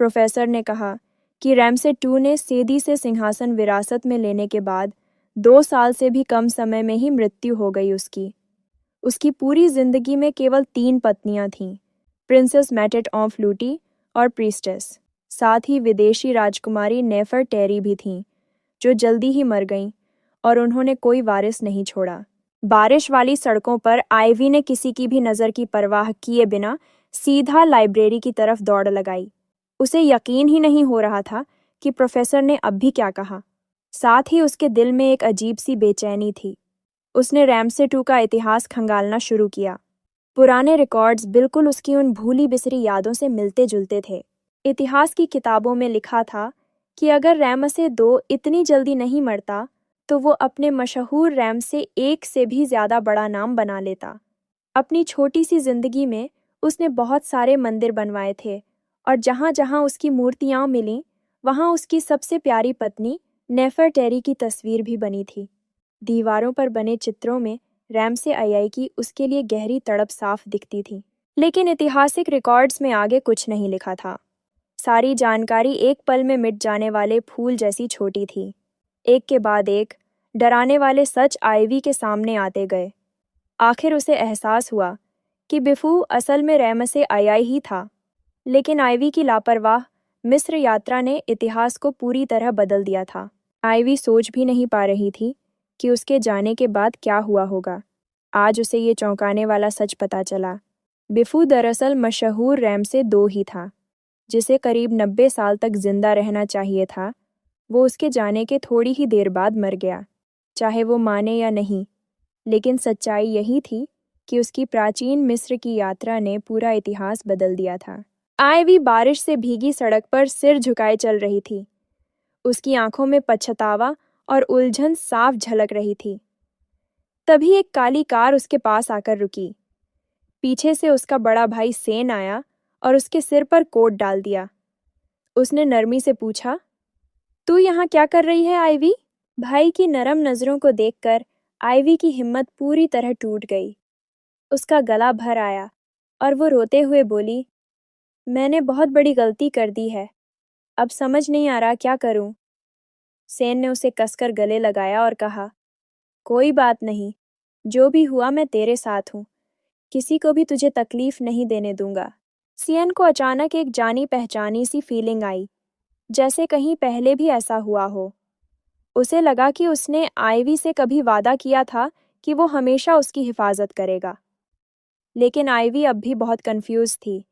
Professor ने कहा कि रैमसे टू ने सेदी से सिंहासन विरासत में लेने के बाद 2 साल से भी कम समय में ही मृत्यु हो गई उसकी पूरी जिंदगी में केवल 3 पत्नियां थीं, प्रिंसेस मैटेट ऑफ लूटी और प्रीस्टेस। साथ ही विदेशी राजकुमारी नेफरटेरी भी थीं, जो जल्दी ही मर गईं और उन्होंने कोई वारिस नहीं छोड़ा। बारिश वाली सड़कों पर आइवी ने किसी की भी नज़र की परवाह किए बिना सीधा लाइब्रेरी की तरफ दौड़ लगाई। उसे यकीन ही नहीं हो रहा था कि प्रोफेसर ने अब भी क्या कहा। साथ ही उसके दिल में एक अजीब सी बेचैनी थी। उसने रैमसे टू का इतिहास खंगालना शुरू किया। पुराने रिकॉर्ड्स बिल्कुल उसकी उन भूली बिसरी यादों से मिलते जुलते थे। इतिहास की किताबों में लिखा था कि अगर रैमसे दो इतनी जल्दी नहीं मरता तो वो अपने मशहूर रैमसे एक से भी ज़्यादा बड़ा नाम बना लेता। अपनी छोटी सी जिंदगी में उसने बहुत सारे मंदिर बनवाए थे और जहाँ जहाँ उसकी मूर्तियाँ मिलीं वहाँ उसकी सबसे प्यारी पत्नी नेफरटेरी की तस्वीर भी बनी थी। दीवारों पर बने चित्रों में रैमसे आई की उसके लिए गहरी तड़प साफ दिखती थी। लेकिन ऐतिहासिक रिकॉर्ड्स में आगे कुछ नहीं लिखा था। सारी जानकारी एक पल में मिट जाने वाले फूल जैसी छोटी थी। एक के बाद एक डराने वाले सच आइवी के सामने आते गए। आखिर उसे एहसास हुआ कि बिफू असल में रैमसे आई ही था। लेकिन आइवी की लापरवाह मिस्र यात्रा ने इतिहास को पूरी तरह बदल दिया था। आइवी सोच भी नहीं पा रही थी कि उसके जाने के बाद क्या हुआ होगा। आज उसे ये चौंकाने वाला सच पता चला। बिफू दरअसल मशहूर रैमसे दो ही था, जिसे करीब 90 साल तक जिंदा रहना चाहिए था। वो उसके जाने के थोड़ी ही देर बाद मर गया, चाहे वो माने या नहीं। लेकिन सच्चाई यही थी कि उसकी प्राचीन मिस्र की यात्रा ने पूरा इतिहास बदल दिया था। आइवी बारिश से भीगी सड़क पर सिर झुकाए चल रही थी। उसकी आंखों में पछतावा और उलझन साफ झलक रही थी। तभी एक काली कार उसके पास आकर रुकी। पीछे से उसका बड़ा भाई सेन आया और उसके सिर पर कोट डाल दिया। उसने नरमी से पूछा, तू यहाँ क्या कर रही है आइवी? भाई की नरम नज़रों को देखकर आइवी की हिम्मत पूरी तरह टूट गई। उसका गला भर आया और वो रोते हुए बोली, मैंने बहुत बड़ी गलती कर दी है। अब समझ नहीं आ रहा क्या करूं। सेन ने उसे कसकर गले लगाया और कहा, कोई बात नहीं, जो भी हुआ मैं तेरे साथ हूँ। किसी को भी तुझे तकलीफ नहीं देने दूंगा। सियन को अचानक एक जानी पहचानी सी फीलिंग आई, जैसे कहीं पहले भी ऐसा हुआ हो। उसे लगा कि उसने आइवी से कभी वादा किया था कि वो हमेशा उसकी हिफाजत करेगा। लेकिन आइवी अब भी बहुत कंफ्यूज थी,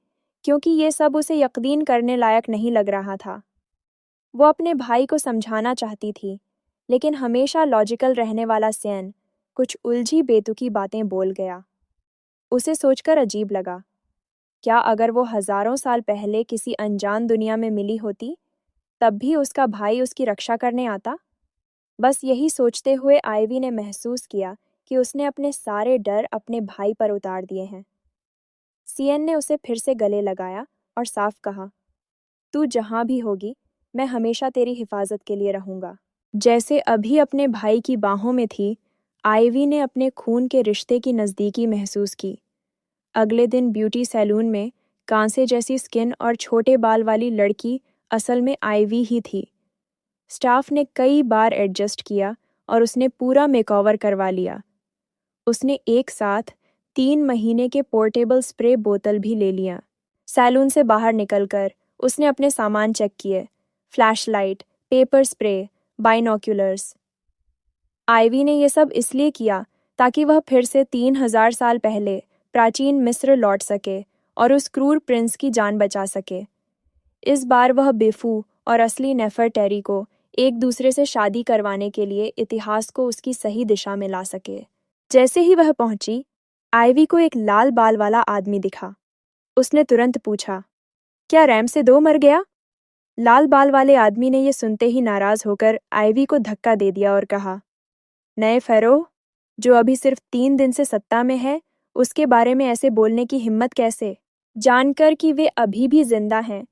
क्योंकि ये सब उसे यकीन करने लायक नहीं लग रहा था। वो अपने भाई को समझाना चाहती थी, लेकिन हमेशा लॉजिकल रहने वाला सेन कुछ उलझी बेतुकी बातें बोल गया। उसे सोचकर अजीब लगा, क्या अगर वो हजारों साल पहले किसी अनजान दुनिया में मिली होती, तब भी उसका भाई उसकी रक्षा करने आता? बस यही सोचते हुए आइवी ने महसूस किया कि उसने अपने सारे डर अपने भाई पर उतार दिए हैं। सियन ने उसे फिर से गले लगाया और साफ कहा, तू जहां भी होगी, मैं हमेशा तेरी हिफाजत के लिए रहूंगा। जैसे अभी अपने भाई की बाहों में थी, आइवी ने अपने खून के रिश्ते की नज़दीकी महसूस की। अगले दिन ब्यूटी सैलून में कांसे जैसी स्किन और छोटे बाल वाली लड़की असल में आइवी ही थी। स्टाफ ने कई बार एडजस्ट किया और उसने पूरा मेकओवर करवा लिया। उसने एक साथ 3 महीने के पोर्टेबल स्प्रे बोतल भी ले लिया। सैलून से बाहर निकलकर उसने अपने सामान चेक किए, flashlight, paper spray, binoculars. Ivy ने यह सब इसलिए किया ताकि वह फिर से 3000 साल पहले प्राचीन मिस्र लौट सके और उस क्रूर प्रिंस की जान बचा सके। इस बार वह बिफू और असली नेफरटेरी को एक दूसरे से शादी करवाने के लिए इतिहास को उसकी सही दिशा में ला सके। जैसे ही वह पहुंची, आइवी को एक लाल बाल वाला आदमी दिखा। उसने तुरंत पूछा, क्या रैमसे दो मर गया? लाल बाल वाले आदमी ने यह सुनते ही नाराज होकर आइवी को धक्का दे दिया और कहा, नए फेरो, जो अभी सिर्फ 3 दिन से सत्ता में है, उसके बारे में ऐसे बोलने की हिम्मत कैसे? जानकर कि वे अभी भी जिंदा हैं,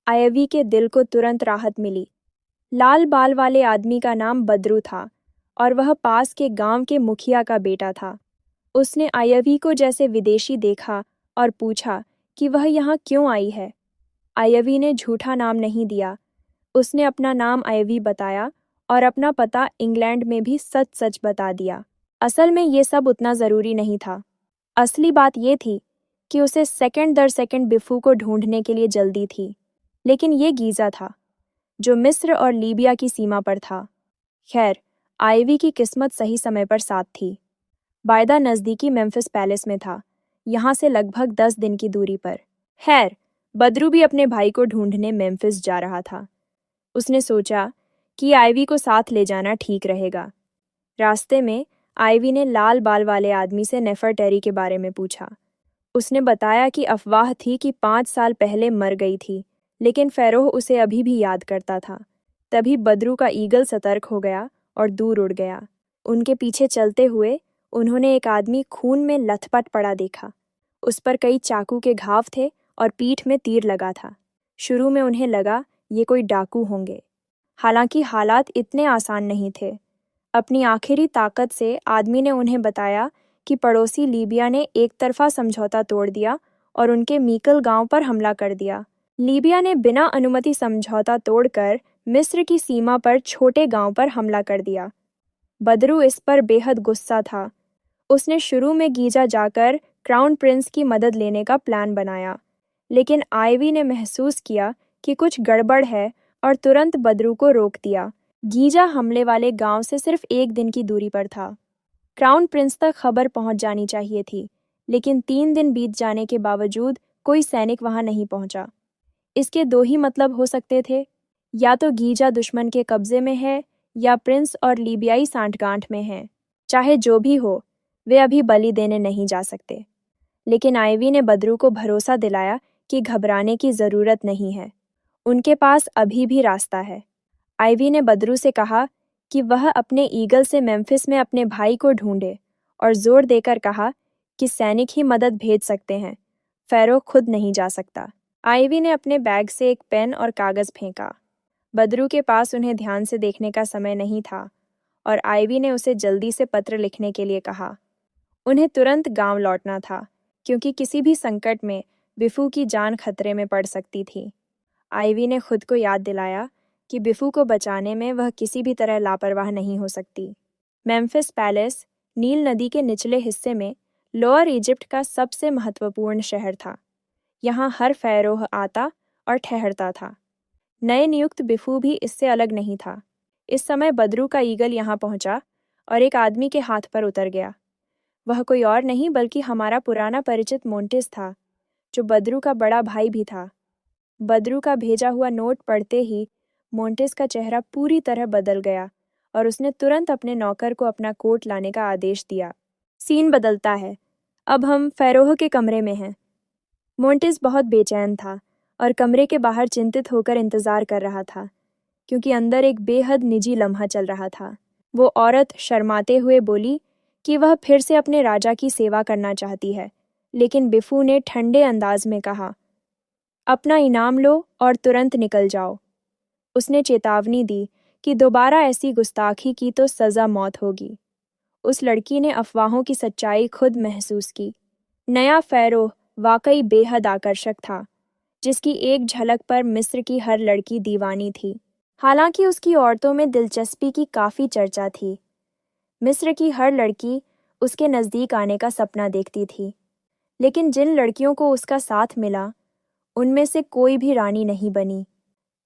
आइवी के दिल को तुरंत राहत मिली। लाल बाल वाले आदमी का नाम बद्रू था और वह पास के गांव के मुखिया का बेटा था। उसने आइवी को जैसे विदेशी देखा और पूछा कि वह यहाँ क्यों आई है। आयवी ने झूठा नाम नहीं दिया। उसने अपना नाम आयवी बताया और अपना पता इंग्लैंड में भी सच सच बता दिया। असल में ये सब उतना ज़रूरी नहीं था। असली बात ये थी कि उसे सेकंड दर सेकंड बिफू को ढूंढने के लिए जल्दी थी। लेकिन ये गीज़ा था जो मिस्र और लीबिया की सीमा पर था। खैर, आयवी की किस्मत सही समय पर साथ थी। वायदा नज़दीकी मेम्फिस पैलेस में था, यहाँ से लगभग 10 दिन की दूरी पर। खैर, बदरू भी अपने भाई को ढूंढने मेम्फिस जा रहा था। उसने सोचा कि आइवी को साथ ले जाना ठीक रहेगा। रास्ते में आइवी ने लाल बाल वाले आदमी से नेफरटेरी के बारे में पूछा। उसने बताया कि अफवाह थी कि 5 साल पहले मर गई थी, लेकिन फ़ैरोह उसे अभी भी याद करता था। तभी बदरू का ईगल सतर्क हो गया और दूर उड़ गया। उनके पीछे चलते हुए उन्होंने एक आदमी खून में लथपथ पड़ा देखा। उस पर कई चाकू के घाव थे और पीठ में तीर लगा था। शुरू में उन्हें लगा ये कोई डाकू होंगे। हालांकि हालात इतने आसान नहीं थे। अपनी आखिरी ताकत से आदमी ने उन्हें बताया कि पड़ोसी लीबिया ने एक तरफा समझौता तोड़ दिया और उनके मीकल गांव पर हमला कर दिया। लीबिया ने बिना अनुमति समझौता तोड़कर मिस्र की सीमा पर छोटे गांव पर हमला कर दिया। बदरू इस पर बेहद गुस्सा था। उसने शुरू में गीजा जाकर क्राउन प्रिंस की मदद लेने का प्लान बनाया, लेकिन आइवी ने महसूस किया कि कुछ गड़बड़ है और तुरंत बदरू को रोक दिया। गीजा हमले वाले गांव से सिर्फ 1 दिन की दूरी पर था। क्राउन प्रिंस तक खबर पहुंच जानी चाहिए थी, लेकिन 3 दिन बीत जाने के बावजूद कोई सैनिक वहां नहीं पहुंचा। इसके 2 ही मतलब हो सकते थे, या तो गीजा दुश्मन के कब्जे में है या प्रिंस और लीबियाई सांठगांठ में हैं। चाहे जो भी हो, वे अभी बलि देने नहीं जा सकते। लेकिन आइवी ने बदरू को भरोसा दिलाया कि घबराने की ज़रूरत नहीं है, उनके पास अभी भी रास्ता है। आइवी ने बदरू से कहा कि वह अपने ईगल से मेम्फिस में अपने भाई को ढूंढे और जोर देकर कहा कि सैनिक ही मदद भेज सकते हैं, फ़ैरोह खुद नहीं जा सकता। आइवी ने अपने बैग से एक पेन और कागज़ फेंका। बदरू के पास उन्हें ध्यान से देखने का समय नहीं था और आइवी ने उसे जल्दी से पत्र लिखने के लिए कहा। उन्हें तुरंत गांव लौटना था, क्योंकि किसी भी संकट में बिफू की जान खतरे में पड़ सकती थी। आइवी ने खुद को याद दिलाया कि बिफू को बचाने में वह किसी भी तरह लापरवाह नहीं हो सकती। मेम्फिस पैलेस नील नदी के निचले हिस्से में लोअर इजिप्ट का सबसे महत्वपूर्ण शहर था। यहाँ हर फ़ैरोह आता और ठहरता था। नए नियुक्त बिफू भी इससे अलग नहीं था। इस समय बदरू का ईगल यहाँ पहुंचा और एक आदमी के हाथ पर उतर गया। वह कोई और नहीं बल्कि हमारा पुराना परिचित मोंटिस था, जो बदरू का बड़ा भाई भी था। बदरू का भेजा हुआ नोट पढ़ते ही मोंटिस का चेहरा पूरी तरह बदल गया और उसने तुरंत अपने नौकर को अपना कोट लाने का आदेश दिया। सीन बदलता है। अब हम फ़ैरोह के कमरे में हैं। मोंटिस बहुत बेचैन था और कमरे के बाहर चिंतित होकर इंतजार कर रहा था, क्योंकि अंदर एक बेहद निजी लम्हा चल रहा था। वो औरत शर्माते हुए बोली कि वह फिर से अपने राजा की सेवा करना चाहती है, लेकिन बिफू ने ठंडे अंदाज में कहा, अपना इनाम लो और तुरंत निकल जाओ। उसने चेतावनी दी कि दोबारा ऐसी गुस्ताखी की तो सज़ा मौत होगी। उस लड़की ने अफवाहों की सच्चाई खुद महसूस की। नया फ़ैरोह वाकई बेहद आकर्षक था, जिसकी एक झलक पर मिस्र की हर लड़की दीवानी थी। हालांकि उसकी औरतों में दिलचस्पी की काफ़ी चर्चा थी। मिस्र की हर लड़की उसके नज़दीक आने का सपना देखती थी, लेकिन जिन लड़कियों को उसका साथ मिला, उनमें से कोई भी रानी नहीं बनी।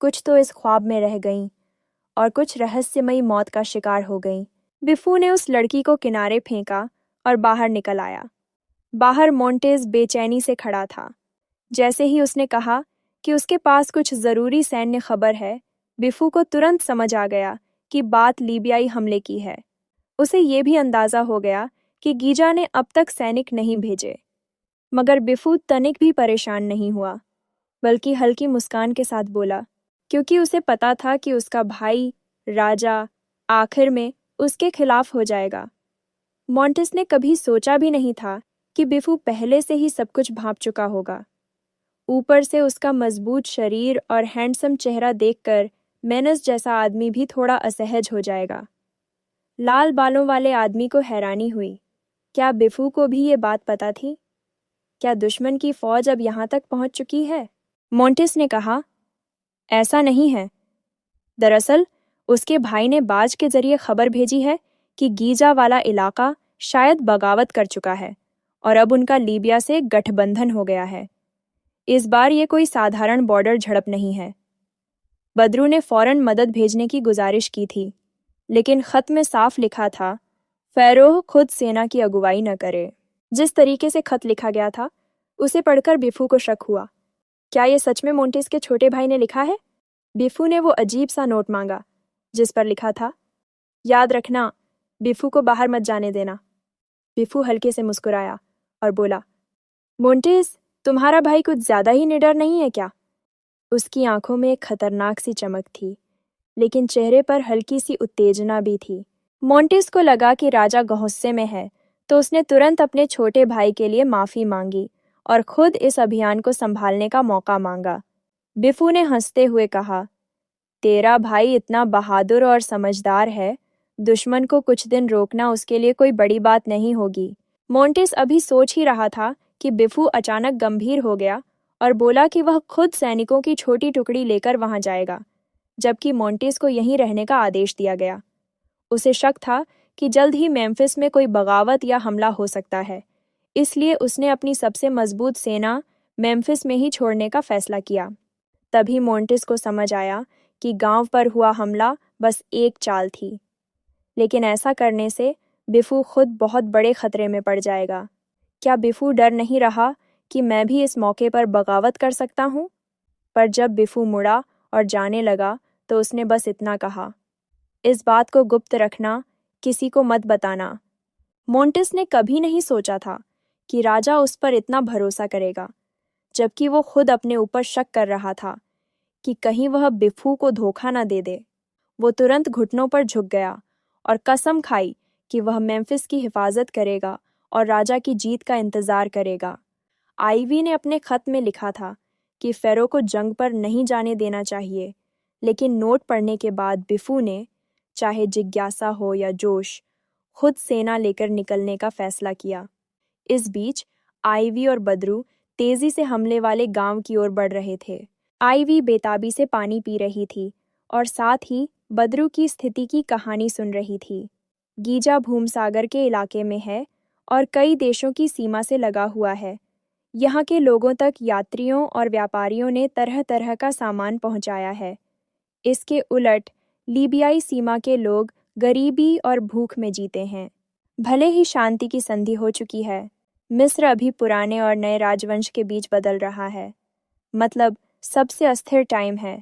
कुछ तो इस ख्वाब में रह गईं और कुछ रहस्यमयी मौत का शिकार हो गईं। बिफू ने उस लड़की को किनारे फेंका और बाहर निकल आया। बाहर मोंटेज बेचैनी से खड़ा था। जैसे ही उसने कहा कि उसके पास कुछ ज़रूरी सैन्य खबर है, बिफू को तुरंत समझ आ गया कि बात लीबियाई हमले की है। उसे ये भी अंदाज़ा हो गया कि गीजा ने अब तक सैनिक नहीं भेजे। मगर बिफू तनिक भी परेशान नहीं हुआ, बल्कि हल्की मुस्कान के साथ बोला, क्योंकि उसे पता था कि उसका भाई राजा आखिर में उसके खिलाफ हो जाएगा। मोंटिस ने कभी सोचा भी नहीं था कि बिफू पहले से ही सब कुछ भांप चुका होगा। ऊपर से उसका मजबूत शरीर और हैंडसम चेहरा देखकर मेनस जैसा आदमी भी थोड़ा असहज हो जाएगा। लाल बालों वाले आदमी को हैरानी हुई। क्या बिफू को भी ये बात पता थी? क्या दुश्मन की फौज अब यहाँ तक पहुँच चुकी है? मोंटिस ने कहा, ऐसा नहीं है। दरअसल उसके भाई ने बाज के जरिए खबर भेजी है कि गीजा वाला इलाका शायद बगावत कर चुका है और अब उनका लीबिया से गठबंधन हो गया है। इस बार ये कोई साधारण बॉर्डर झड़प नहीं है। बदरू ने फौरन मदद भेजने की गुजारिश की थी, लेकिन खत में साफ लिखा था, फ़ैरोह खुद सेना की अगुवाई न करे। जिस तरीके से खत लिखा गया था, उसे पढ़कर बिफू को शक हुआ। क्या ये सच में मोंटिस के छोटे भाई ने लिखा है? बिफू ने वो अजीब सा नोट मांगा, जिस पर लिखा था, याद रखना, बिफू को बाहर मत जाने देना। बिफू हल्के से मुस्कुराया और बोला, मोंटिस, तुम्हारा भाई कुछ ज्यादा ही निडर नहीं है क्या? उसकी आंखों में एक खतरनाक सी चमक थी, लेकिन चेहरे पर हल्की सी उत्तेजना भी थी। मोंटिस को लगा कि राजा गुस्से में है, तो उसने तुरंत अपने छोटे भाई के लिए माफी मांगी और खुद इस अभियान को संभालने का मौका मांगा। बिफू ने हंसते हुए कहा, तेरा भाई इतना बहादुर और समझदार है, दुश्मन को कुछ दिन रोकना उसके लिए कोई बड़ी बात नहीं होगी। मोंटिस अभी सोच ही रहा था कि बिफू अचानक गंभीर हो गया और बोला कि वह खुद सैनिकों की छोटी टुकड़ी लेकर वहां जाएगा, जबकि मोंटिस को यहीं रहने का आदेश दिया गया। उसे शक था कि जल्द ही मेम्फिस में कोई बगावत या हमला हो सकता है, इसलिए उसने अपनी सबसे मजबूत सेना मेम्फिस में ही छोड़ने का फैसला किया। तभी मोंटिस को समझ आया कि गांव पर हुआ हमला बस एक चाल थी, लेकिन ऐसा करने से बिफू खुद बहुत बड़े खतरे में पड़ जाएगा। क्या बिफू डर नहीं रहा कि मैं भी इस मौके पर बगावत कर सकता हूँ? पर जब बिफू मुड़ा और जाने लगा तो उसने बस इतना कहा, इस बात को गुप्त रखना, किसी को मत बताना। मोंटिस ने कभी नहीं सोचा था कि राजा उस पर इतना भरोसा करेगा, जबकि वो खुद अपने ऊपर शक कर रहा था कि कहीं वह बिफू को धोखा न दे दे। वो तुरंत घुटनों पर झुक गया और कसम खाई कि वह मेम्फिस की हिफाजत करेगा और राजा की जीत का इंतजार करेगा। आइवी ने अपने खत में लिखा था कि फ़ैरोह को जंग पर नहीं जाने देना चाहिए, लेकिन नोट पढ़ने के बाद बिफू ने, चाहे जिज्ञासा हो या जोश, खुद सेना लेकर निकलने का फैसला किया। इस बीच आइवी और बदरू तेजी से हमले वाले गांव की ओर बढ़ रहे थे। आइवी बेताबी से पानी पी रही थी और साथ ही बदरू की स्थिति की कहानी सुन रही थी। गीजा भूमसागर के इलाके में है और कई देशों की सीमा से लगा हुआ है। यहाँ के लोगों तक यात्रियों और व्यापारियों ने तरह तरह का सामान पहुँचाया है। इसके उलट लीबियाई सीमा के लोग गरीबी और भूख में जीते हैं। भले ही शांति की संधि हो चुकी है, मिस्र अभी पुराने और नए राजवंश के बीच बदल रहा है। मतलब सबसे अस्थिर टाइम है।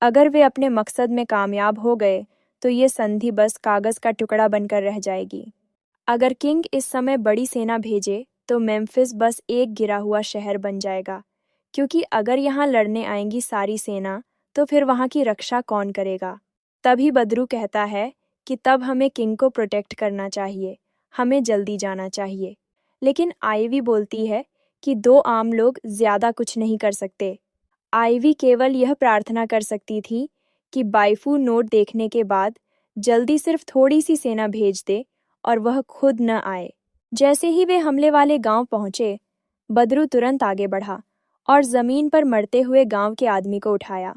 अगर वे अपने मकसद में कामयाब हो गए तो ये संधि बस कागज का टुकड़ा बनकर रह जाएगी। अगर किंग इस समय बड़ी सेना भेजे तो मेम्फिस बस एक गिरा हुआ शहर बन जाएगा, क्योंकि अगर यहाँ लड़ने आएंगी सारी सेना तो फिर वहाँ की रक्षा कौन करेगा? तभी बदरू कहता है कि तब हमें किंग को प्रोटेक्ट करना चाहिए, हमें जल्दी जाना चाहिए। लेकिन आइवी बोलती है कि दो आम लोग ज्यादा कुछ नहीं कर सकते। आइवी केवल यह प्रार्थना कर सकती थी कि बाइफू नोट देखने के बाद जल्दी सिर्फ थोड़ी सी सेना भेज दे और वह खुद न आए। जैसे ही वे हमले वाले गांव पहुंचे, बदरू तुरंत आगे बढ़ा और जमीन पर मरते हुए गांव के आदमी को उठाया।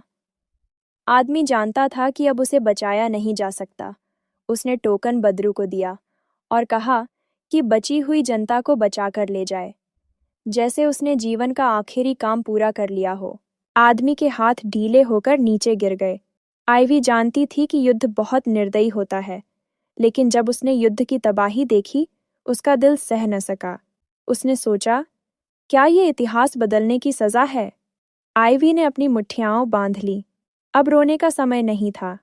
आदमी जानता था कि अब उसे बचाया नहीं जा सकता। उसने टोकन बदरू को दिया और कहा कि बची हुई जनता को बचा कर ले जाए, जैसे उसने जीवन का आखिरी काम पूरा कर लिया हो। आदमी के हाथ ढीले होकर नीचे गिर गए। आइवी जानती थी कि युद्ध बहुत निर्दयी होता है, लेकिन जब उसने युद्ध की तबाही देखी, उसका दिल सह न सका। उसने सोचा, क्या ये इतिहास बदलने की सजा है? आइवी ने अपनी मुठ्ठियां बांध ली। अब रोने का समय नहीं था।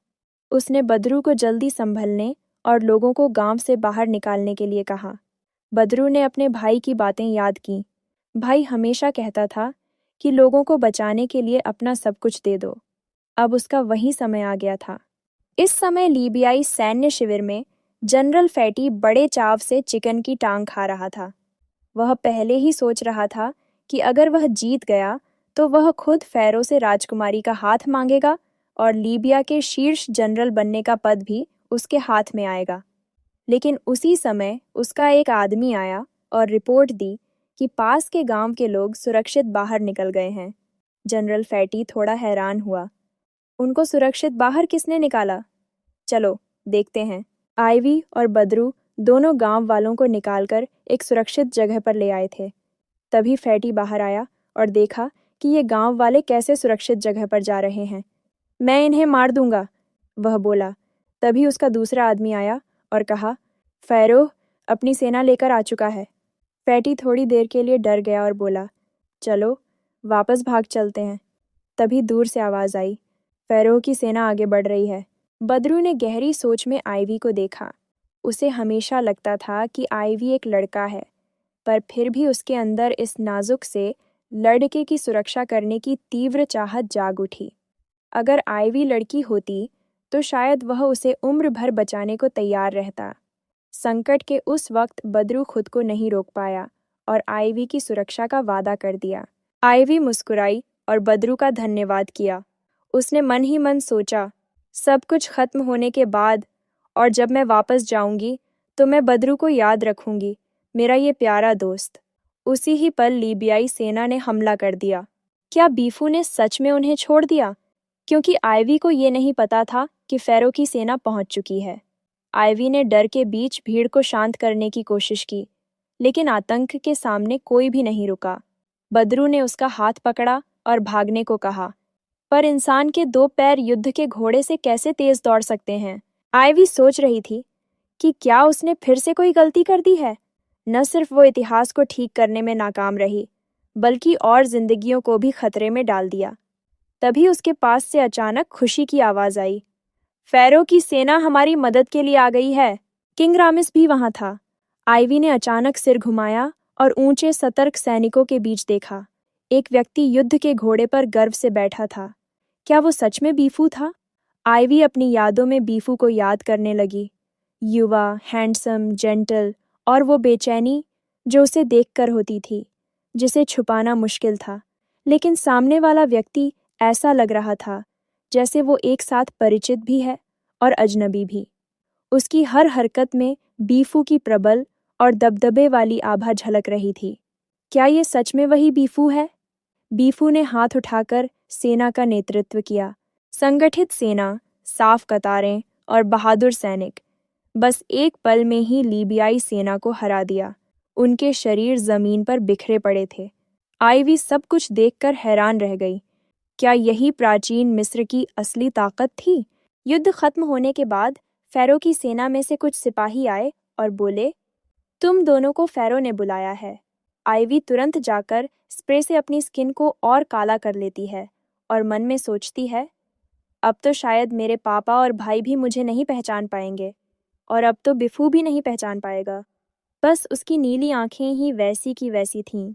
उसने बदरू को जल्दी संभलने और लोगों को गांव से बाहर निकालने के लिए कहा। बदरू ने अपने भाई की बातें याद की। भाई हमेशा कहता था कि लोगों को बचाने के लिए अपना सब कुछ दे दो। अब उसका वही समय आ गया था। इस समय लीबियाई सैन्य शिविर में जनरल फैटी बड़े चाव से चिकन की टांग खा रहा था। वह पहले ही सोच रहा था कि अगर वह जीत गया तो वह खुद फ़ैरोह से राजकुमारी का हाथ मांगेगा और लीबिया के शीर्ष जनरल बनने का पद भी उसके हाथ में आएगा। लेकिन उसी समय उसका एक आदमी आया और रिपोर्ट दी कि पास के गांव के लोग सुरक्षित बाहर निकल गए हैं। जनरल फैटी थोड़ा हैरान हुआ। उनको सुरक्षित बाहर किसने निकाला? चलो देखते हैं। आइवी और बदरू दोनों गांव वालों को निकालकर एक सुरक्षित जगह पर ले आए थे। तभी फैटी बाहर आया और देखा कि ये गांव वाले कैसे सुरक्षित जगह पर जा रहे हैं। मैं इन्हें मार दूंगा, वह बोला। तभी उसका दूसरा आदमी आया और कहा, फ़ैरो अपनी सेना लेकर आ चुका है। फैटी थोड़ी देर के लिए डर गया और बोला, चलो वापस भाग चलते हैं। तभी दूर से आवाज़ आई, फ़ैरो की सेना आगे बढ़ रही है। बदरू ने गहरी सोच में आइवी को देखा। उसे हमेशा लगता था कि आइवी एक लड़का है, पर फिर भी उसके अंदर इस नाजुक से लड़के की सुरक्षा करने की तीव्र चाहत जाग उठी। अगर आइवी लड़की होती तो शायद वह उसे उम्र भर बचाने को तैयार रहता। संकट के उस वक्त बदरू खुद को नहीं रोक पाया और आइवी की सुरक्षा का वादा कर दिया। आइवी मुस्कुराई और बदरू का धन्यवाद किया। उसने मन ही मन सोचा, सब कुछ खत्म होने के बाद और जब मैं वापस जाऊंगी तो मैं बदरू को याद रखूंगी, मेरा ये प्यारा दोस्त। उसी ही पल लीबियाई सेना ने हमला कर दिया। क्या बीफू ने सच में उन्हें छोड़ दिया? क्योंकि आइवी को ये नहीं पता था कि फ़ैरो की सेना पहुंच चुकी है। आइवी ने डर के बीच भीड़ को शांत करने की कोशिश की, लेकिन आतंक के सामने कोई भी नहीं रुका। बदरू ने उसका हाथ पकड़ा और भागने को कहा, पर इंसान के दो पैर युद्ध के घोड़े से कैसे तेज दौड़ सकते हैं? आइवी सोच रही थी कि क्या उसने फिर से कोई गलती कर दी है। न सिर्फ वो इतिहास को ठीक करने में नाकाम रही, बल्कि और जिंदगियों को भी खतरे में डाल दिया। तभी उसके पास से अचानक खुशी की आवाज़ आई, फ़ैरो की सेना हमारी मदद के लिए आ गई है। किंग रामिस भी वहां था। आइवी ने अचानक सिर घुमाया और ऊंचे सतर्क सैनिकों के बीच देखा। एक व्यक्ति युद्ध के घोड़े पर गर्व से बैठा था। क्या वो सच में बीफू था? आइवी अपनी यादों में बीफू को याद करने लगी। युवा, हैंडसम, जेंटल, और वो बेचैनी जो उसे देखकर होती थी, जिसे छुपाना मुश्किल था। लेकिन सामने वाला व्यक्ति ऐसा लग रहा था जैसे वो एक साथ परिचित भी है और अजनबी भी। उसकी हर हरकत में बीफू की प्रबल और दबदबे वाली आभा झलक रही थी। क्या ये सच में वही बीफू है? बीफू ने हाथ उठाकर सेना का नेतृत्व किया। संगठित सेना, साफ कतारें और बहादुर सैनिक। बस एक पल में ही लीबियाई सेना को हरा दिया। उनके शरीर जमीन पर बिखरे पड़े थे। आइवी सब कुछ देखकर हैरान रह गई। क्या यही प्राचीन मिस्र की असली ताकत थी? युद्ध खत्म होने के बाद फ़ैरो की सेना में से कुछ सिपाही आए और बोले, तुम दोनों को फ़ैरो ने बुलाया है। आइवी तुरंत जाकर स्प्रे से अपनी स्किन को और काला कर लेती है और मन में सोचती है, अब तो शायद मेरे पापा और भाई भी मुझे नहीं पहचान पाएंगे, और अब तो बिफू भी नहीं पहचान पाएगा। बस उसकी नीली आंखें ही वैसी की वैसी थीं।